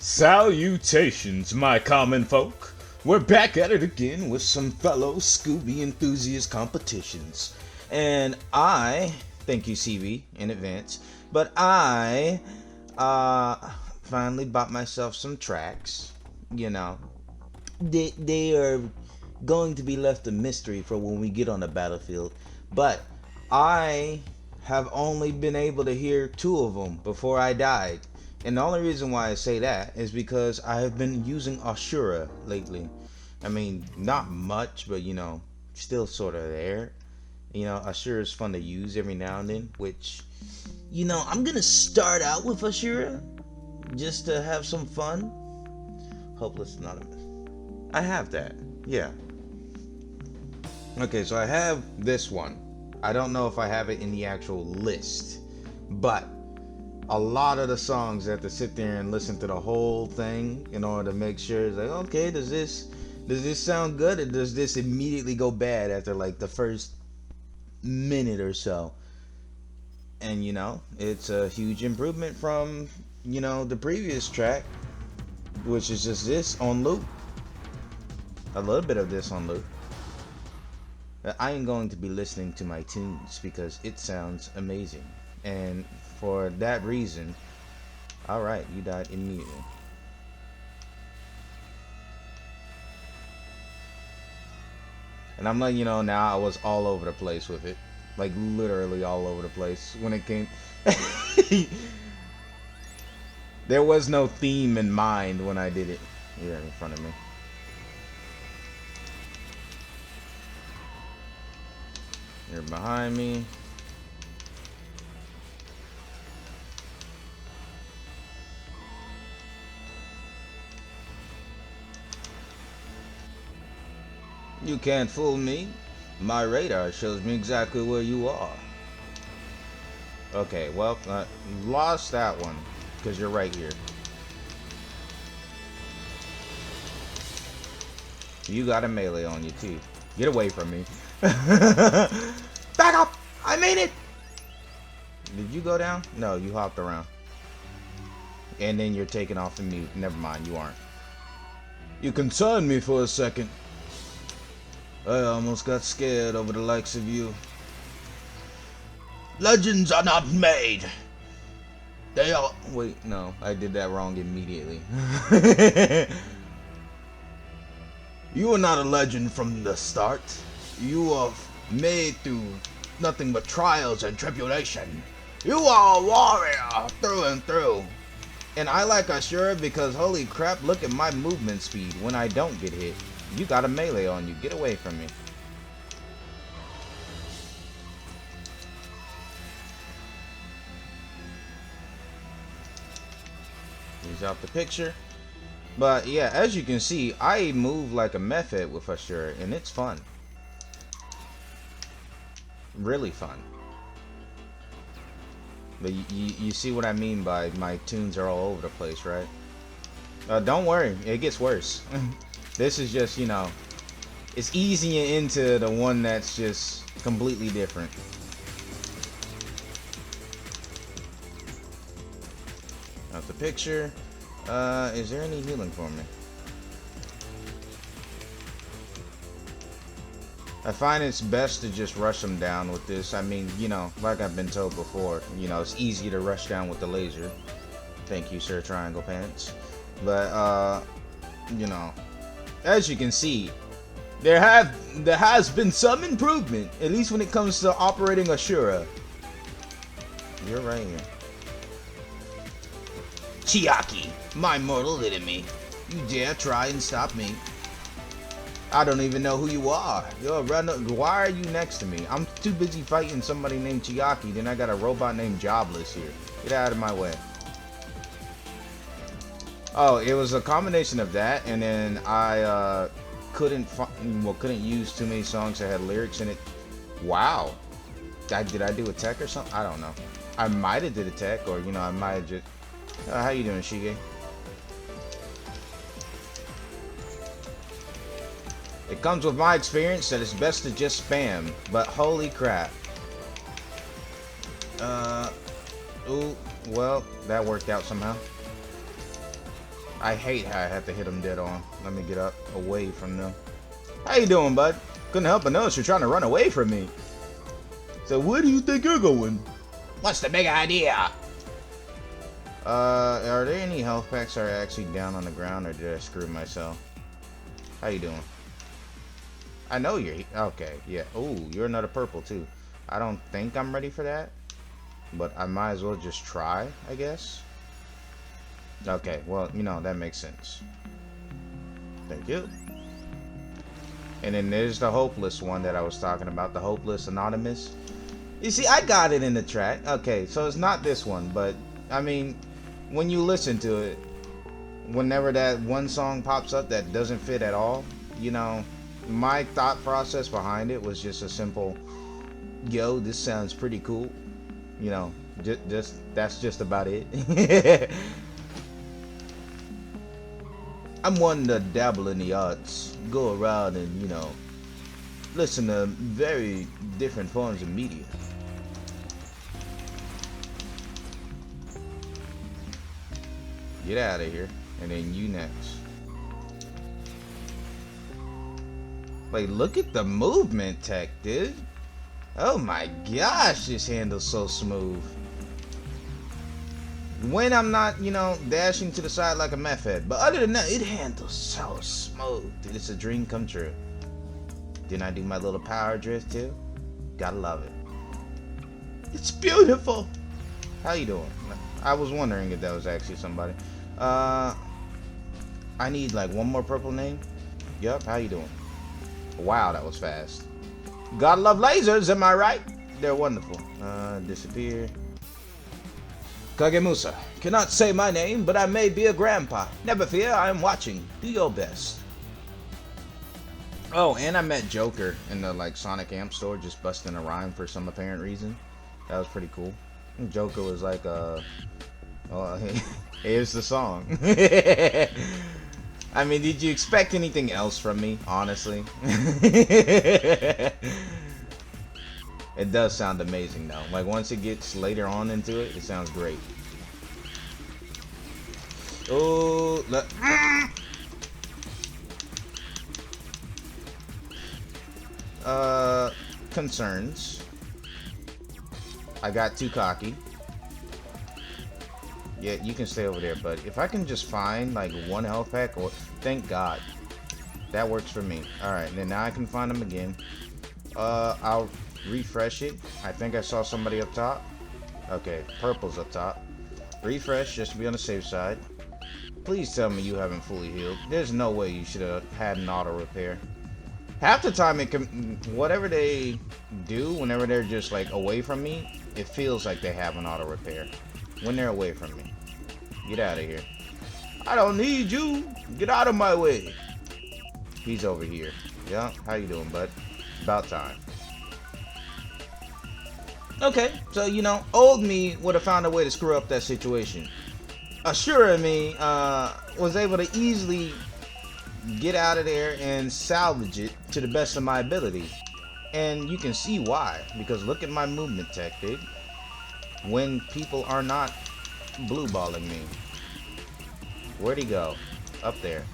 Salutations, my common folk. We're back at it again with some fellow Scooby enthusiast competitions. And thank you CB in advance, but finally bought myself some tracks. You know, they are going to be left a mystery for when we get on the battlefield. But I have only been able to hear two of them before I died. And the only reason why I say that is because I have been using Ashura lately. I mean, not much, but still sort of there. Ashura is fun to use every now and then, which, I'm gonna start out with Ashura just to have some fun. Hopeless Anonymous. I have that. Yeah. Okay, so I have this one. I don't know if I have it in the actual list, but a lot of the songs I have to sit there and listen to the whole thing in order to make sure it's like, okay, does this sound good, or does this immediately go bad after like the first minute or so? And it's a huge improvement from the previous track, which is just this on loop. A little bit of this on loop. I am going to be listening to my tunes because it sounds amazing. And for that reason, alright, you died immediately. And I'm letting you know now, I was all over the place with it. Like, literally all over the place when it came. There was no theme in mind when I did it. You're in front of me. You're behind me. You can't fool me. My radar shows me exactly where you are. Okay, well, lost that one because you're right here. You got a melee on you too. Get away from me. Back up! I made it! Did you go down? No, you hopped around. And then you're taking off the mute. Never mind, you aren't. You concerned me for a second. I almost got scared over the likes of you. Legends are not made. They are... Wait, no. I did that wrong immediately. You are not a legend from the start. You are made through nothing but trials and tribulation. You are a warrior through and through. And I like Ashura because holy crap, look at my movement speed when I don't get hit. You got a melee on you. Get away from me. He's out the picture. But yeah, as you can see, I move like a method with Ashura, and it's fun. Really fun. But you see what I mean by my tunes are all over the place, right? Don't worry, it gets worse. This is just, it's easing you into the one that's just completely different. Out the picture. Is there any healing for me? I find it's best to just rush them down with this. I mean, like I've been told before, it's easier to rush down with the laser. Thank you, Sir Triangle Pants. But, as you can see, there has been some improvement, at least when it comes to operating Ashura. You're right here. Chiaki, my mortal enemy. You dare try and stop me? I don't even know who you are. Why are you next to me? I'm too busy fighting somebody named Chiaki, then I got a robot named Jobless here. Get out of my way. Oh, it was a combination of that, and then I couldn't use too many songs that had lyrics in it. Wow. Did I do a tech or something? I don't know. I might have did a tech, or I might have just... how you doing, Shige? It comes with my experience that it's best to just spam, but holy crap. Ooh, well, that worked out somehow. I hate how I have to hit them dead on. Let me get up away from them. How you doing, bud? Couldn't help but notice you're trying to run away from me. So where do you think you're going? What's the big idea? Are there any health packs that are actually down on the ground, or did I screw myself? How you doing? I know you're okay. Yeah. Oh, you're another purple too. I don't think I'm ready for that, but I might as well just try, I guess. Okay. Well, you know that makes sense. Thank you. And then there's the hopeless one that I was talking about, the hopeless anonymous. You see, I got it in the track. Okay, so it's not this one, but I mean, when you listen to it, whenever that one song pops up that doesn't fit at all, you know, my thought process behind it was just a simple, yo, this sounds pretty cool. You know, just that's just about it. I'm one to dabble in the arts, go around and, you know, listen to very different forms of media. Get out of here. And then you next. Like, look at the movement tech, dude. Oh my gosh, this handle's so smooth. When I'm not, you know, dashing to the side like a meth head. But other than that, it handles so smooth. Dude, it's a dream come true. Didn't I do my little power drift too? Gotta love it. It's beautiful. How you doing? I was wondering if that was actually somebody. I need like one more purple name. Yup, how you doing? Wow, that was fast. Gotta love lasers, am I right? They're wonderful. Disappear. Kagemusa. Cannot say my name, but I may be a grandpa. Never fear, I am watching. Do your best. Oh, and I met Joker in the like Sonic Amp store, just busting a rhyme for some apparent reason. That was pretty cool. And Joker was like, here's the song. I mean, did you expect anything else from me, honestly? It does sound amazing though. Like once it gets later on into it, it sounds great. Oh, look. Concerns. I got too cocky. Yeah, you can stay over there, but if I can just find like one health pack, or thank God, that works for me. All right, then now I can find them again. I'll refresh it. I think I saw somebody up top. Okay, purple's up top. Refresh just to be on the safe side. Please tell me you haven't fully healed. There's no way you should have had an auto repair. Half the time, it can, whatever they do, whenever they're just like away from me, it feels like they have an auto repair. When they're away from me, get out of here. I don't need you. Get out of my way. He's over here. Yeah, how you doing, bud? About time. Okay, so you know, old me would have found a way to screw up that situation. Assuring me was able to easily get out of there and salvage it to the best of my ability. And you can see why, because look at my movement tech, dude. When people are not blue balling me. Where'd he go? Up there.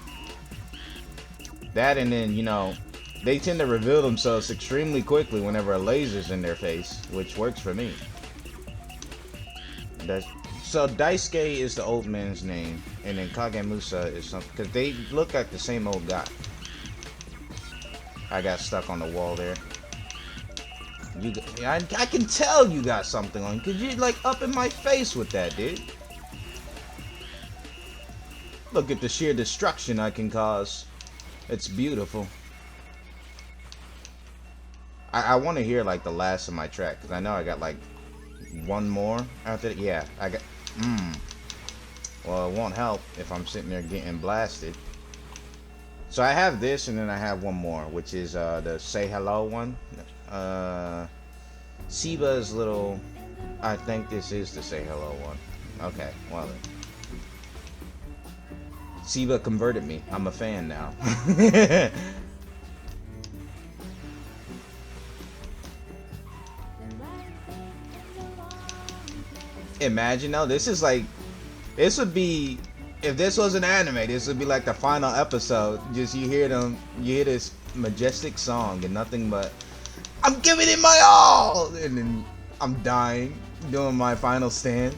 That, and then, you know, they tend to reveal themselves extremely quickly whenever a laser's in their face, which works for me. So Daisuke is the old man's name, and then Kagemusa is something, because they look like the same old guy. I got stuck on the wall there. I can tell you got something on, because you're like up in my face with that, dude. Look at the sheer destruction I can cause. It's beautiful. I want to hear like the last of my track, because I know I got like one more after that. Yeah, I got well, it won't help if I'm sitting there getting blasted. So I have this, and then I have one more, which is the Say Hello one. Siba's little, I think this is the Say Hello one. Okay, well then. Siba converted me. I'm a fan now. Imagine, no, this is like, this would be if this was an anime, this would be like the final episode. Just you hear them, you hear this majestic song and nothing but I'm giving it my all, and then I'm dying, doing my final stand.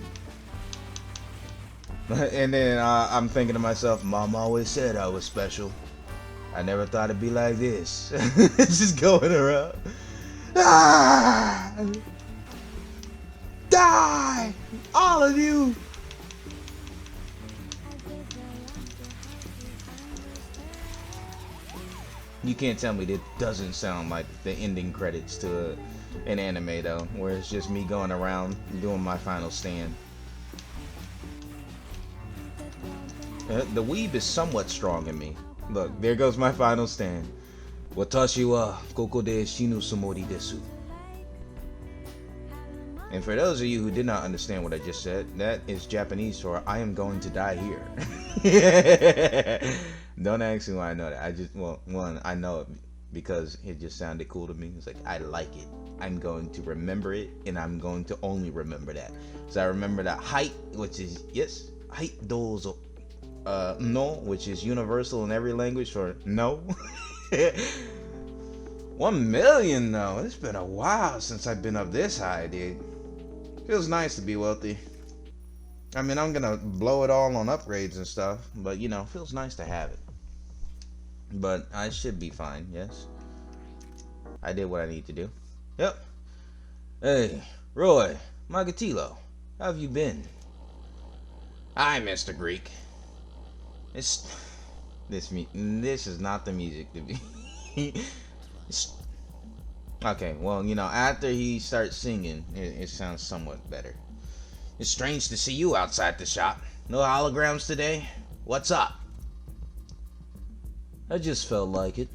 And then I'm thinking to myself, Mom always said I was special. I never thought it'd be like this. It's just going around. Ah! Die! All of you! You can't tell me that doesn't sound like the ending credits to an anime though, where it's just me going around doing my final stand. The weeb is somewhat strong in me. Look, there goes my final stand. Watashi wa koko de shinu sumori desu. And for those of you who did not understand what I just said, that is Japanese for I am going to die here. Don't ask me why I know that. I just, well, one, I know it because it just sounded cool to me. It's like, I like it. I'm going to remember it, and I'm going to only remember that. So I remember that height, which is, yes, height dozo. No, which is universal in every language for no. 1 million though. It's been a while since I've been up this high, dude. Feels nice to be wealthy. I mean, I'm gonna blow it all on upgrades and stuff, but you know, feels nice to have it. But I should be fine, yes. I did what I need to do. Yep. Hey, Roy, Magatilo, how have you been? Hi, Mr. Greek. This is not the music to be. Okay, well, you know, after he starts singing, it sounds somewhat better. It's strange to see you outside the shop. No holograms today? What's up? I just felt like it.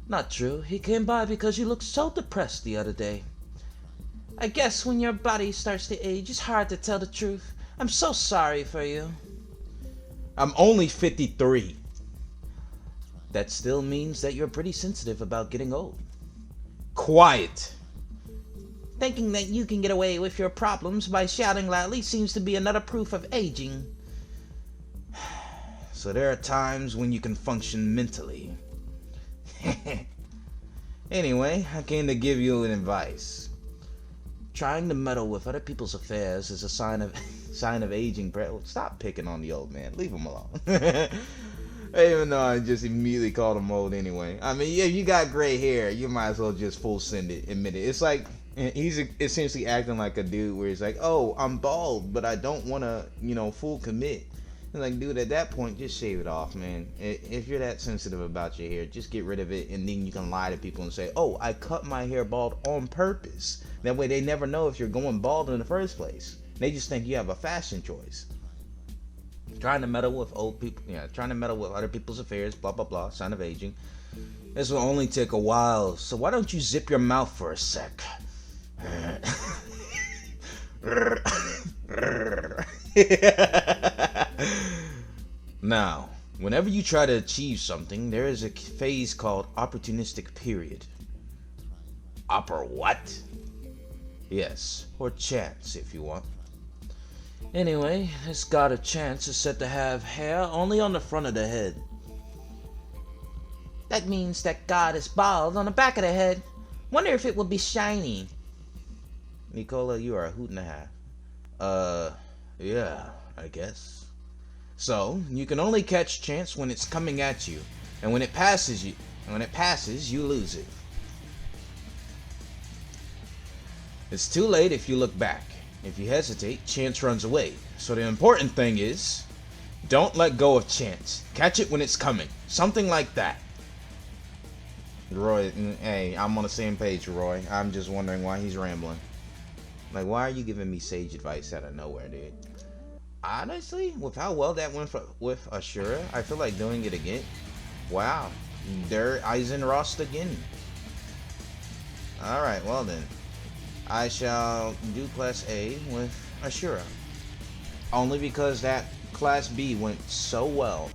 Not true. He came by because you looked so depressed the other day. I guess when your body starts to age, it's hard to tell the truth. I'm so sorry for you. I'm only 53. That still means that you're pretty sensitive about getting old. Quiet. Thinking that you can get away with your problems by shouting loudly seems to be another proof of aging. So there are times when you can function mentally. Anyway, I came to give you an advice. Trying to meddle with other people's affairs is a sign of aging. Stop picking on the old man. Leave him alone. Even though I just immediately called him old anyway. I mean, yeah, you got gray hair. You might as well just full send it, admit it. It's like he's essentially acting like a dude where he's like, oh, I'm bald, but I don't want to, you know, full commit. And like, dude, at that point, just shave it off, man. If you're that sensitive about your hair, just get rid of it, and then you can lie to people and say, oh, I cut my hair bald on purpose. That way they never know if you're going bald in the first place. They just think you have a fashion choice. Trying to meddle with old people, yeah, trying to meddle with other people's affairs, blah, blah, blah, sign of aging. This will only take a while, so why don't you zip your mouth for a sec? Now, whenever you try to achieve something, there is a phase called opportunistic period. What? Yes, or chance if you want. Anyway, this god of chance is said to have hair only on the front of the head. That means that god is bald on the back of the head. Wonder if it will be shiny. Nicola, you are a hoot and a half. Yeah, I guess. So, you can only catch chance when it's coming at you. And when it passes, you lose it. It's too late if you look back. If you hesitate, chance runs away. So the important thing is, don't let go of chance. Catch it when it's coming. Something like that. Roy, hey, I'm on the same page, Roy. I'm just wondering why he's rambling. Like, why are you giving me sage advice out of nowhere, dude? Honestly, with how well that went with Ashura, I feel like doing it again. Wow. Der Eisenrost again. Alright, well then. I shall do Class A with Ashura. Only because that Class B went so well.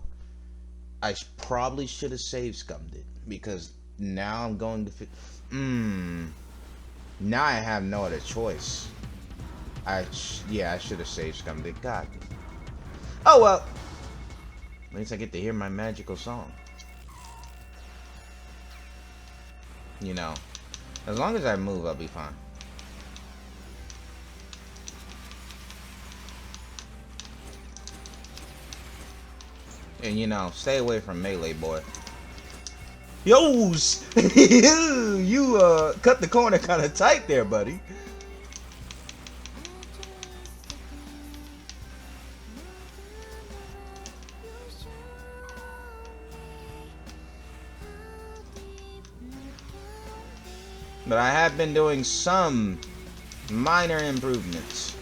I probably should have save scummed it. Because now I'm going to... Now I have no other choice. Yeah, I should have save scummed it. God. Oh well. At least I get to hear my magical song. You know, as long as I move, I'll be fine. And you know, stay away from melee, boy. Yo's! You cut the corner kind of tight there, buddy. But I have been doing some minor improvements,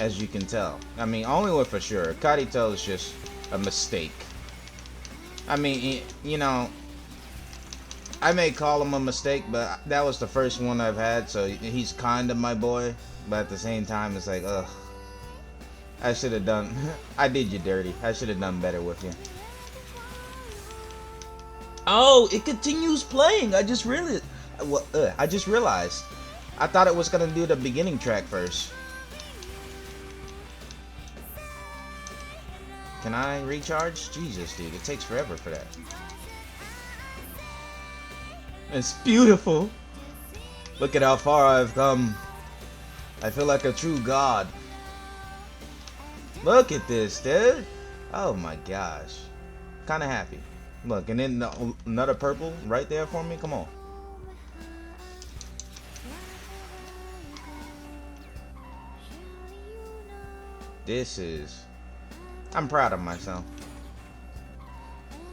as you can tell. I mean, only with for sure. Kirito is just a mistake. I mean, you know, I may call him a mistake, but that was the first one I've had, so he's kind of my boy. But at the same time, it's like, ugh. I should have done... I did you dirty. I should have done better with you. Oh, it continues playing. I just realized. I thought it was gonna do the beginning track first. Can I recharge? Jesus, dude, it takes forever for that. It's beautiful. Look at how far I've come. I feel like a true god. Look at this, dude. Oh my gosh. Kinda happy. Look, and then another purple right there for me. Come on. This is... I'm proud of myself.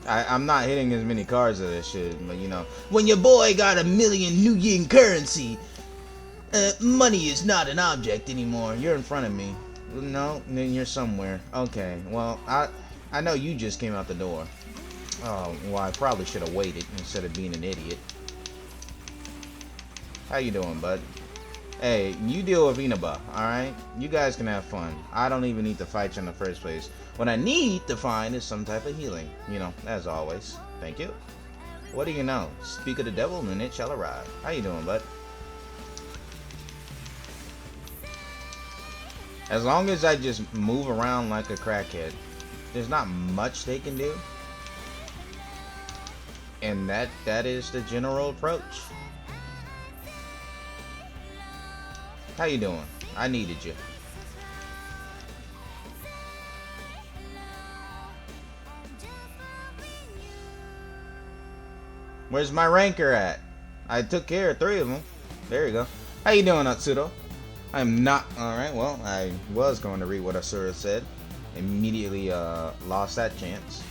I'm not hitting as many cards of this shit, but you know, when your boy got 1 million New Yen currency, money is not an object anymore. You're in front of me. No, then you're somewhere. Okay, well, I know you just came out the door. Oh, well, I probably should have waited instead of being an idiot. How you doing, bud? Hey, you deal with Inaba, alright? You guys can have fun. I don't even need to fight you in the first place. What I need to find is some type of healing. You know, as always. Thank you. What do you know? Speak of the devil and it shall arrive. How you doing, bud? As long as I just move around like a crackhead, there's not much they can do. And that is the general approach. How you doing? I needed you. Where's my ranker at? I took care of 3 of them. There you go. How you doing, Atsudo? I'm not... Alright, well, I was going to read what Asura said. Immediately lost that chance.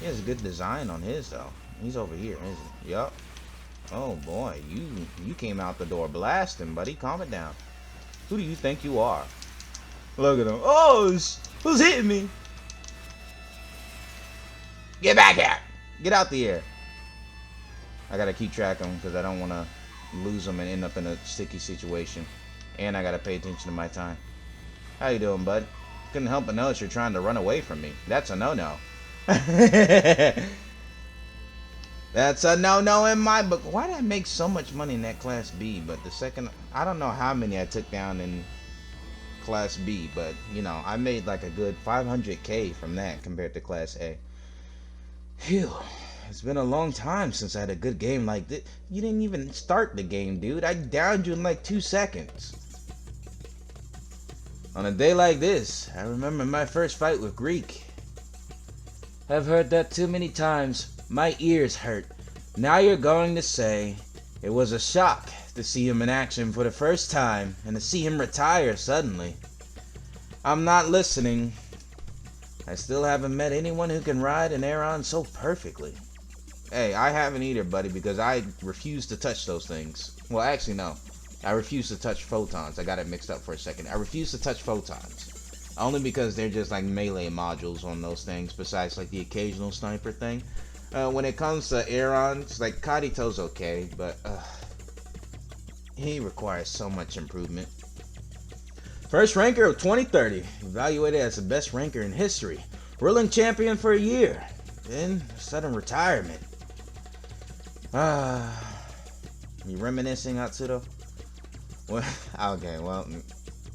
He has a good design on his, though. He's over here, isn't he? Yup. Oh boy, you came out the door blasting, buddy. Calm it down. Who do you think you are? Look at him. Oh, who's hitting me? Get back here! Get out the air. I gotta keep track of him because I don't want to lose him and end up in a sticky situation. And I gotta pay attention to my time. How you doing, bud? Couldn't help but notice you're trying to run away from me. That's a no-no. That's a no-no in my book. Why did I make so much money in that Class B? But the second... I don't know how many I took down in Class B. But, you know, I made like a good 500K from that compared to Class A. Phew. It's been a long time since I had a good game like this. You didn't even start the game, dude. I downed you in like 2 seconds. On a day like this, I remember my first fight with Greek. I've heard that too many times. My ears hurt. Now you're going to say it was a shock to see him in action for the first time and to see him retire suddenly. I'm not listening. I still haven't met anyone who can ride an Aeron so perfectly. Hey, I haven't either, buddy, because I refuse to touch those things. Well, actually, no. I refuse to touch photons. I got it mixed up for a second. I refuse to touch photons. Only because they're just like melee modules on those things, besides like the occasional sniper thing. When it comes to Aerons, like Kirito's okay, but he requires so much improvement. First ranker of 2030, evaluated as the best ranker in history, ruling champion for a year, then sudden retirement. You reminiscing, Atsudo? Well, okay, well,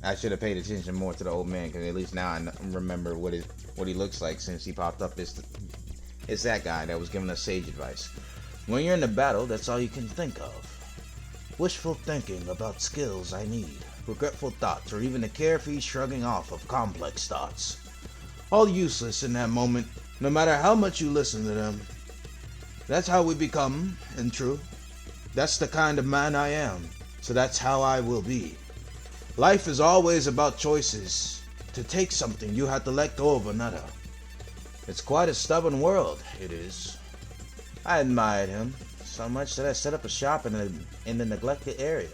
I should have paid attention more to the old man, because at least now I remember what he looks like since he popped up. It's that guy that was giving us sage advice. When you're in a battle, that's all you can think of. Wishful thinking about skills I need, regretful thoughts, or even a carefree shrugging off of complex thoughts. All useless in that moment, no matter how much you listen to them. That's how we become, and true. That's the kind of man I am, so that's how I will be. Life is always about choices. To take something, you have to let go of another. It's quite a stubborn world, it is. I admired him so much that I set up a shop in the neglected area.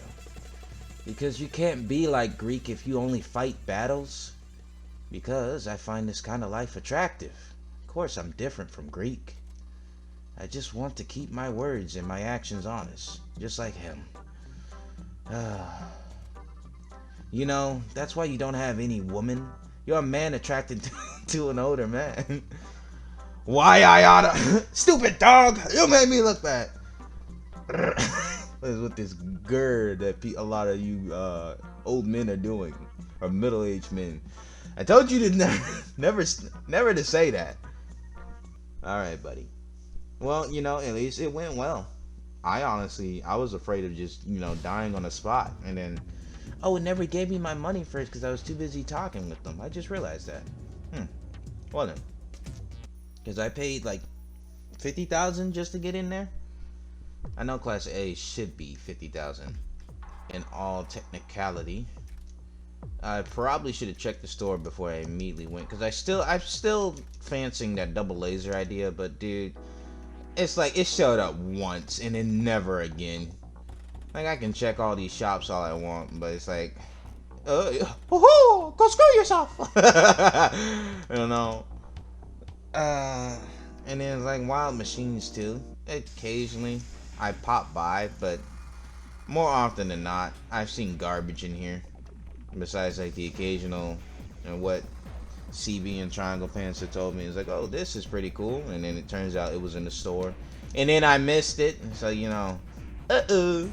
Because you can't be like Greek if you only fight battles. Because I find this kind of life attractive. Of course, I'm different from Greek. I just want to keep my words and my actions honest, just like him. You know, that's why you don't have any woman. You're a man attracted to an older man. Why I oughta... Stupid dog! You made me look bad. With this GER that a lot of you old men are doing, or middle-aged men. I told you to never to say that. All right, buddy. Well, you know, at least it went well. I was afraid of just, you know, dying on the spot, and then, oh, it never gave me my money first because I was too busy talking with them. I just realized that. Well then, because I paid like $50,000 just to get in there. I know Class A should be $50,000 in all technicality. I probably should have checked the store before I immediately went, because I'm still fancying that double laser idea, but dude, it's like it showed up once and then never again. Like, I can check all these shops all I want, but it's like, go screw yourself. I don't know. And then it's like Wild Machines too. Occasionally I pop by, but more often than not, I've seen garbage in here. Besides like the occasional, and what CB and Triangle Pants had told me is like, oh, this is pretty cool, and then it turns out it was in the store, and then I missed it. So, you know, oopsie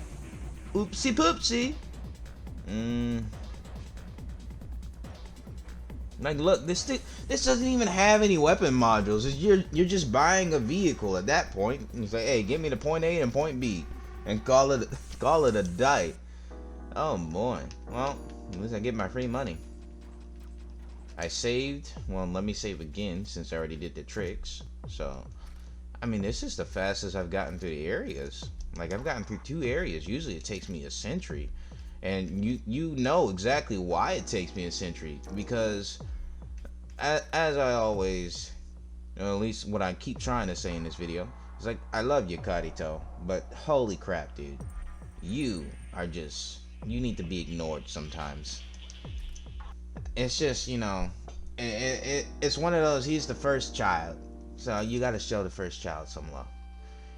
poopsie. Like, look, this doesn't even have any weapon modules. You're just buying a vehicle at that point. And it's like, hey, give me the point A and point B, and call it a day. Oh boy. Well, at least I get my free money. I saved. Well, let me save again since I already did the tricks. So, I mean, this is the fastest I've gotten through the areas. Like, I've gotten through 2 areas. Usually it takes me a century. And you know exactly why it takes me a century. Because, as I always, or at least what I keep trying to say in this video, it's like, I love you, Karito, but holy crap, dude. You need to be ignored sometimes. It's just, you know, it's one of those, he's the first child. So you gotta show the first child some love.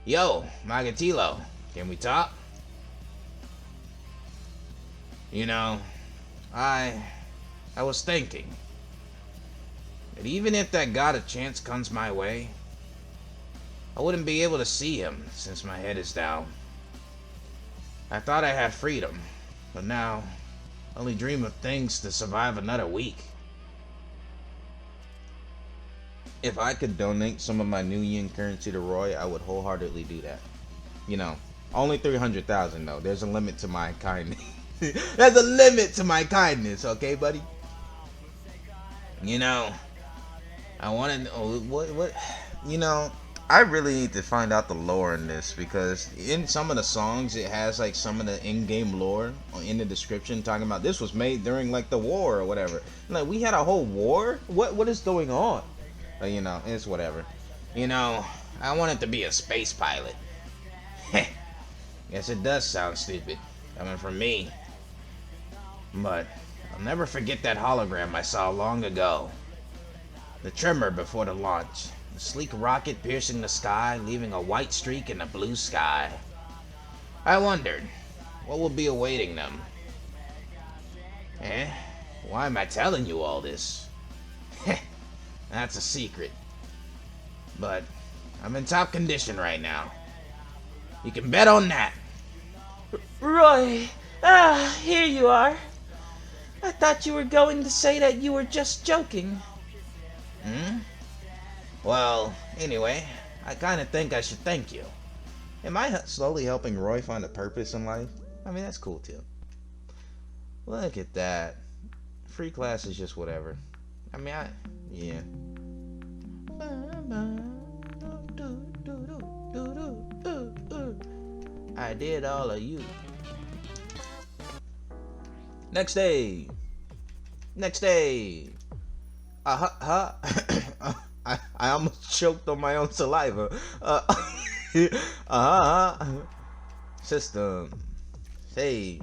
Yo, Magatilo, can we talk? You know, I was thinking that even if that God of chance comes my way, I wouldn't be able to see him since my head is down. I thought I had freedom, but now I only dream of things to survive another week. If I could donate some of my new yen currency to Roy, I would wholeheartedly do that. You know, only 300,000 though. There's a limit to my kindness. There's a limit to my kindness, okay, buddy? You know, I want to know what you know, I really need to find out the lore in this, because in some of the songs it has like some of the in-game lore in the description talking about this was made during like the war or whatever. Like, we had a whole war? What is going on? But, you know, it's whatever. You know, I wanted to be a space pilot. Guess it does sound stupid coming from me. But I'll never forget that hologram I saw long ago. The tremor before the launch. A sleek rocket piercing the sky, leaving a white streak in the blue sky. I wondered, what will be awaiting them? Why am I telling you all this? That's a secret. But I'm in top condition right now. You can bet on that. Roy, here you are. thought you were going to say that you were just joking. Hmm? Well, anyway, I kind of think I should thank you. Am I slowly helping Roy find a purpose in life? I mean, that's cool too. Look at that. Free class is just whatever. I mean, yeah. I did all of you. Next day. Next day. I almost choked on my own saliva. System. Hey.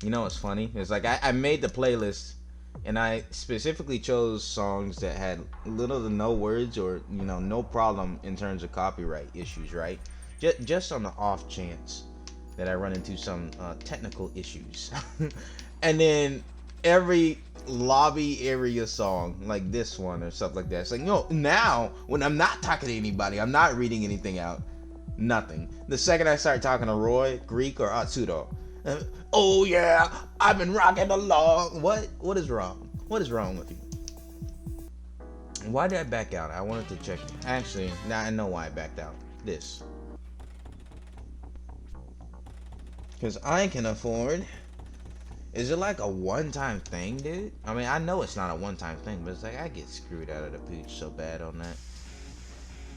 You know what's funny? It's like I made the playlist and I specifically chose songs that had little to no words or, you know, no problem in terms of copyright issues, right? Just on the off chance that I run into some technical issues. And then every lobby area song, like this one or stuff like that, it's like, no, now when I'm not talking to anybody, I'm not reading anything out, nothing. The second I start talking to Roy, Greek, or Atsudo, oh yeah, I've been rocking along. What is wrong? What is wrong with you? Why did I back out? I wanted to check. Actually, now I know why I backed out. This. Because I can afford. Is it like a one-time thing, dude? I mean, I know it's not a one-time thing, but it's like I get screwed out of the pooch so bad on that.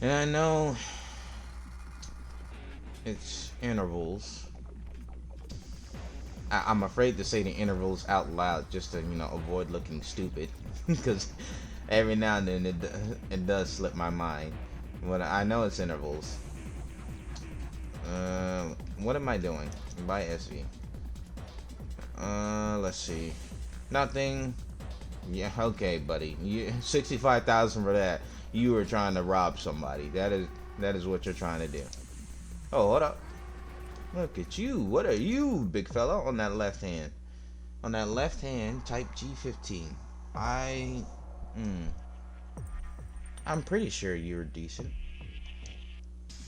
And I know it's intervals. I'm afraid to say the intervals out loud just to, you know, avoid looking stupid. Because every now and then it does slip my mind. But I know it's intervals. What am I doing? Buy SV. Let's see. Nothing. Yeah, okay, buddy. 65,000 for that. You were trying to rob somebody. That is what you're trying to do. Oh, hold up. Look at you. What are you, big fella? On that left hand. On that left hand, type G15. I'm pretty sure you're decent.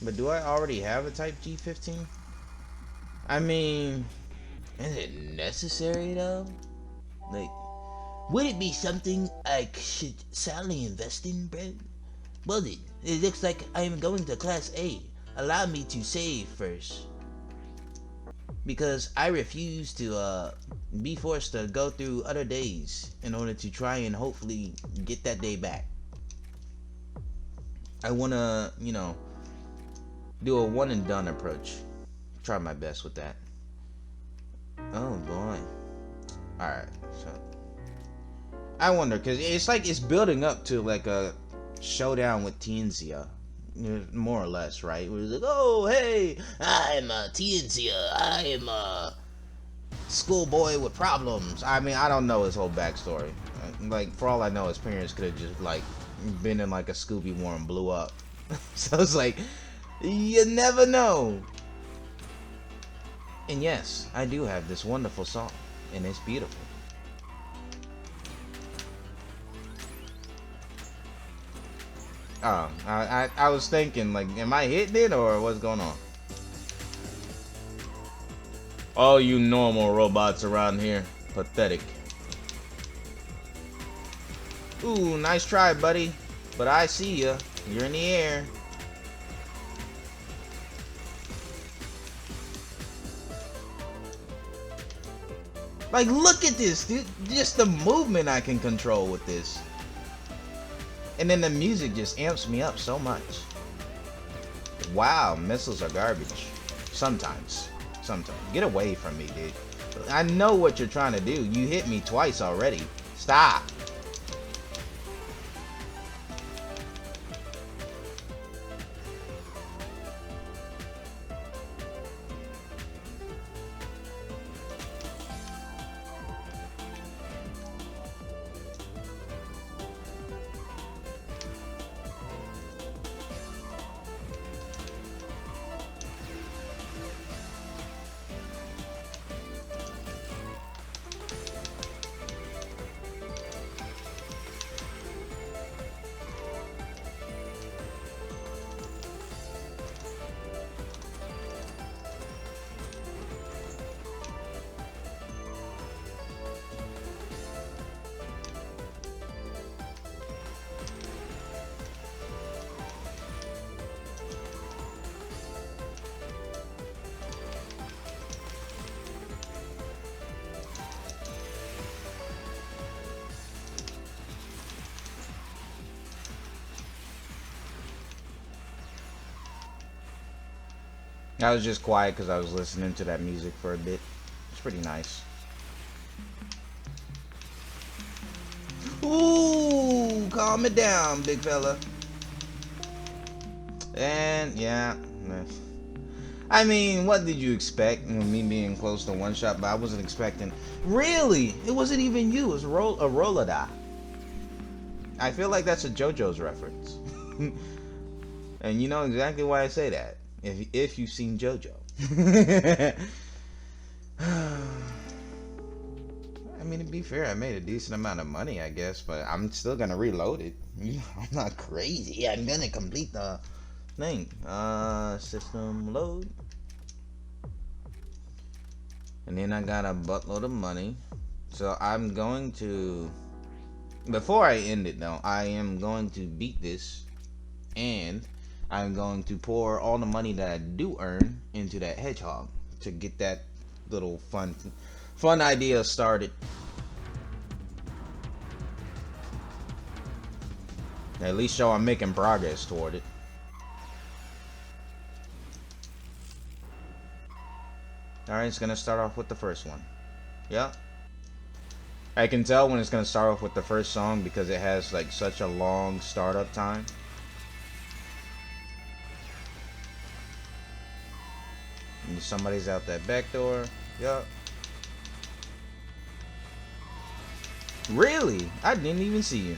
But do I already have a type G15? I mean, is it necessary though? Like, would it be something I should sadly invest in, Brent? Well then, it looks like I am going to Class A. Allow me to save first. Because I refuse to be forced to go through other days in order to try and hopefully get that day back. I wanna, you know, do a one and done approach. Try my best with that. Oh boy. Alright, so I wonder, cause it's like it's building up to like a showdown with Tianxia, more or less, right? Where it's like, oh hey, I'm Tianxia, I am a schoolboy with problems. I mean, I don't know his whole backstory. Like, for all I know, his parents could have just like been in like a Scooby War and blew up. So it's like, you never know. And yes, I do have this wonderful song, and it's beautiful. Oh, I was thinking, like, am I hitting it, or what's going on? All you normal robots around here, pathetic. Ooh, nice try, buddy. But I see ya. You're in the air. Like, look at this, dude. Just the movement I can control with this. And then the music just amps me up so much. Wow, missiles are garbage. Sometimes. Sometimes. Get away from me, dude. I know what you're trying to do. You hit me twice already. Stop. I was just quiet because I was listening to that music for a bit. It's pretty nice. Ooh, calm it down, big fella. And yeah, I mean, what did you expect? Me being close to one shot, but I wasn't expecting. Really, it wasn't even you. It was a Rolada. I feel like that's a JoJo's reference, and you know exactly why I say that. If you've seen JoJo. I mean, to be fair, I made a decent amount of money, I guess, but I'm still gonna reload it. I'm not crazy. I'm gonna complete the thing. System load. And then I got a buttload of money. So I'm going to, before I end it though, I am going to beat this, and I'm going to pour all the money that I do earn into that hedgehog to get that little fun idea started. At least show I'm making progress toward it. Alright, it's gonna start off with the first one. Yep. I can tell when it's gonna start off with the first song because it has like such a long startup time. And somebody's out that back door. Yup. Really? I didn't even see you.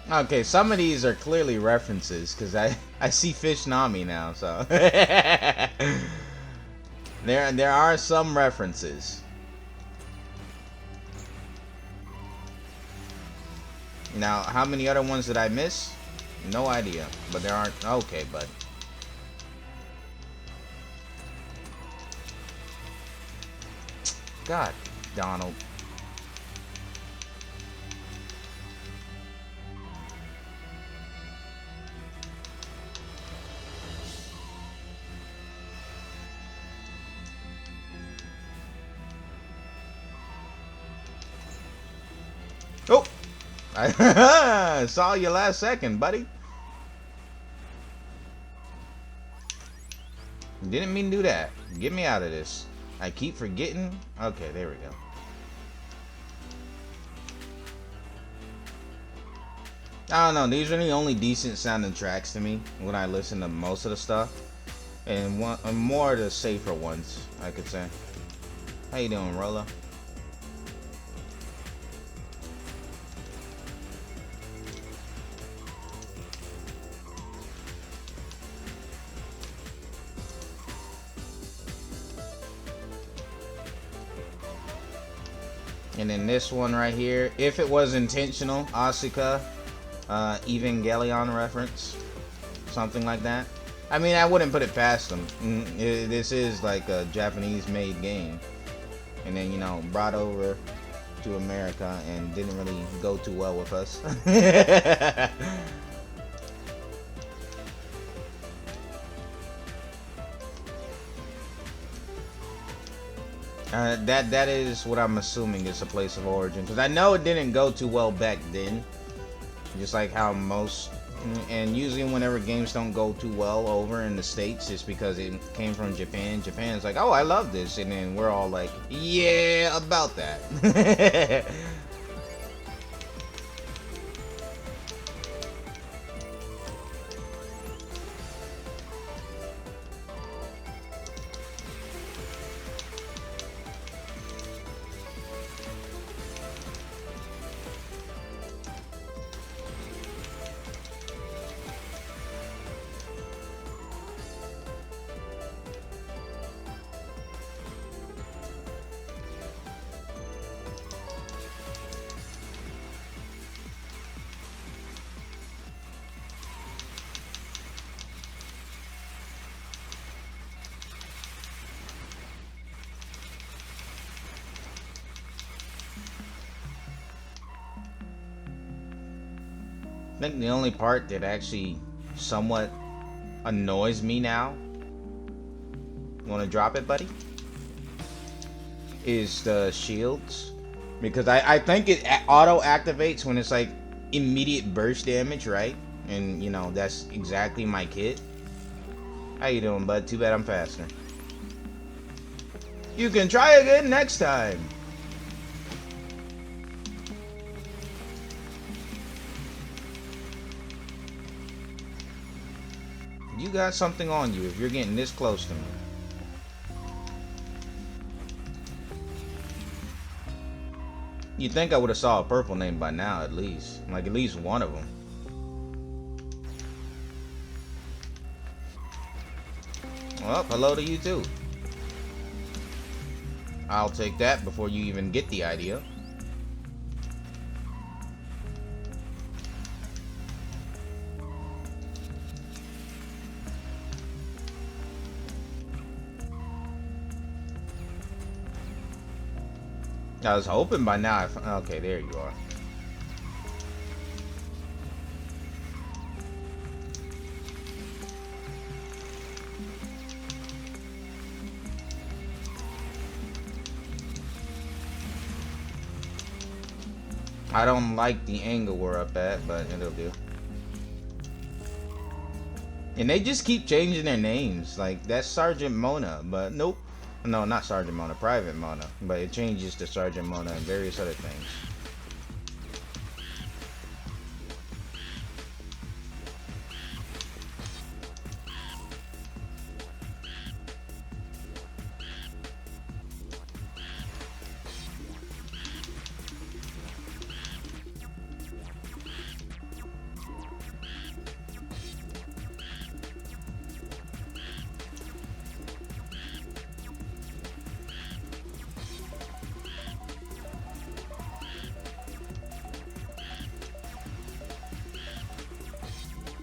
Okay, some of these are clearly references because I see Fish Nami now, so there are some references. Now, how many other ones did I miss? No idea, but there aren't. Okay, bud. God, Donald. Oh, I saw you last second, buddy. Didn't mean to do that. Get me out of this. I keep forgetting. Okay, there we go. I don't know. These are the only decent sounding tracks to me when I listen to most of the stuff, and more of the safer ones, I could say. How you doing, Rolla? And then this one right here, if it was intentional, Asuka, Evangelion reference, something like that. I mean, I wouldn't put it past them. This is like a Japanese-made game, and then you know brought over to America and didn't really go too well with us. That is what I'm assuming is a place of origin, because I know it didn't go too well back then. Just like how most, and usually whenever games don't go too well over in the States, it's because it came from Japan. Japan's like, oh, I love this, and then we're all like, yeah, about that. I think the only part that actually somewhat annoys me now, you want to drop it, buddy, is the shields. Because I think it auto activates when it's like immediate burst damage, right? And you know, that's exactly my kit. How you doing, bud? Too bad I'm faster. You can try again next time. You got something on you if you're getting this close to me. You'd think I would have saw a purple name by now, at least. Like, at least one of them. Well, hello to you too. I'll take that before you even get the idea. I was hoping by now okay, there you are. I don't like the angle we're up at, but it'll do. And they just keep changing their names. Like, that's Sergeant Mona, but nope. No, not Sergeant Mona, Private Mona. But it changes to Sergeant Mona and various other things.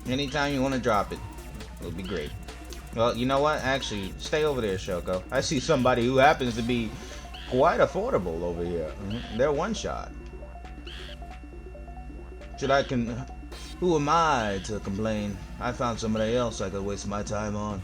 Anytime you want to drop it, it'll be great. Well, you know what? Actually, stay over there, Shoko. I see somebody who happens to be quite affordable over here. They're one shot. Who am I to complain? I found somebody else I could waste my time on.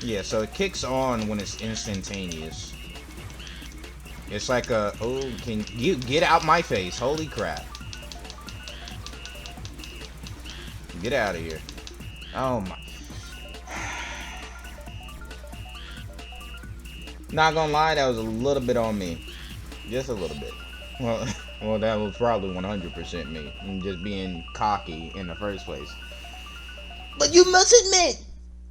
Yeah, so it kicks on when it's instantaneous. It's like a, oh, can you get out my face? Holy crap. Get out of here. Oh my. Not gonna lie, that was a little bit on me. Just a little bit. Well, that was probably 100% me. And just being cocky in the first place. But you must admit,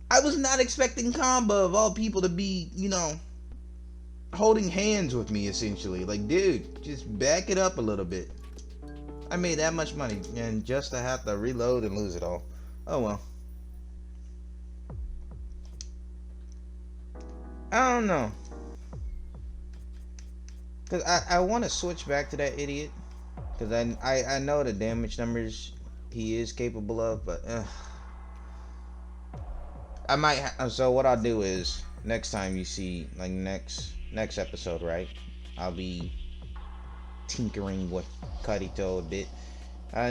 I was not expecting Kamba of all people to be, you know, holding hands with me essentially. Like, dude, just back it up a little bit. I made that much money and just to have to reload and lose it all. Oh well. I don't know. Cause I want to switch back to that idiot. Cause I know the damage numbers he is capable of, but I might. So what I'll do is next time you see, like, next episode, right? I'll be tinkering with Kirito a bit.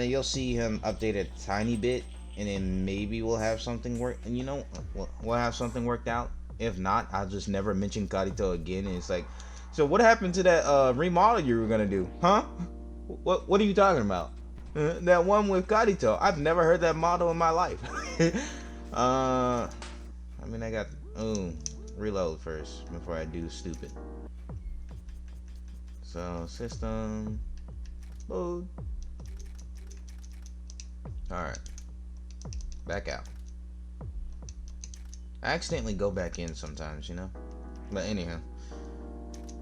You'll see him update a tiny bit, and then maybe we'll have something work. And you know, we'll have something worked out. If not, I'll just never mention Kirito again. And it's like, so what happened to that remodel you were gonna do, huh? What are you talking about? That one with Kirito. I've never heard that model in my life. I mean, I got reload first before I do stupid. So system load. All right, back out. I accidentally go back in sometimes, you know. But anyhow,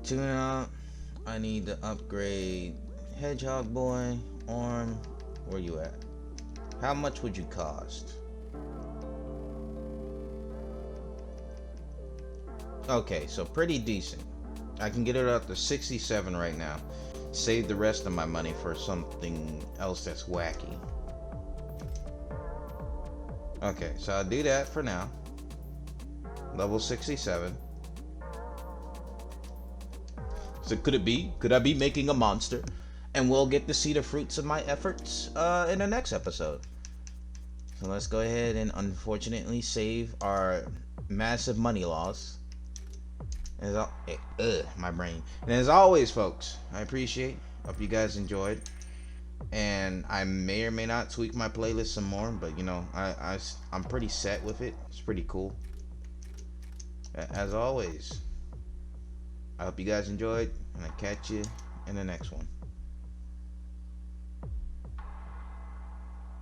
tune out. I need to upgrade Hedgehog Boy arm. Where you at? How much would you cost? Okay, so pretty decent. I can get it up to 67 right now. Save the rest of my money for something else that's wacky. Okay, so I'll do that for now. Level 67. So could it be? Could I be making a monster? And we'll get to see the fruits of my efforts in the next episode. So let's go ahead and unfortunately save our massive money loss. As my brain. And as always, folks, I appreciate. Hope you guys enjoyed. And I may or may not tweak my playlist some more, but you know, I'm pretty set with it. It's pretty cool. As always, I hope you guys enjoyed, and I catch you in the next one.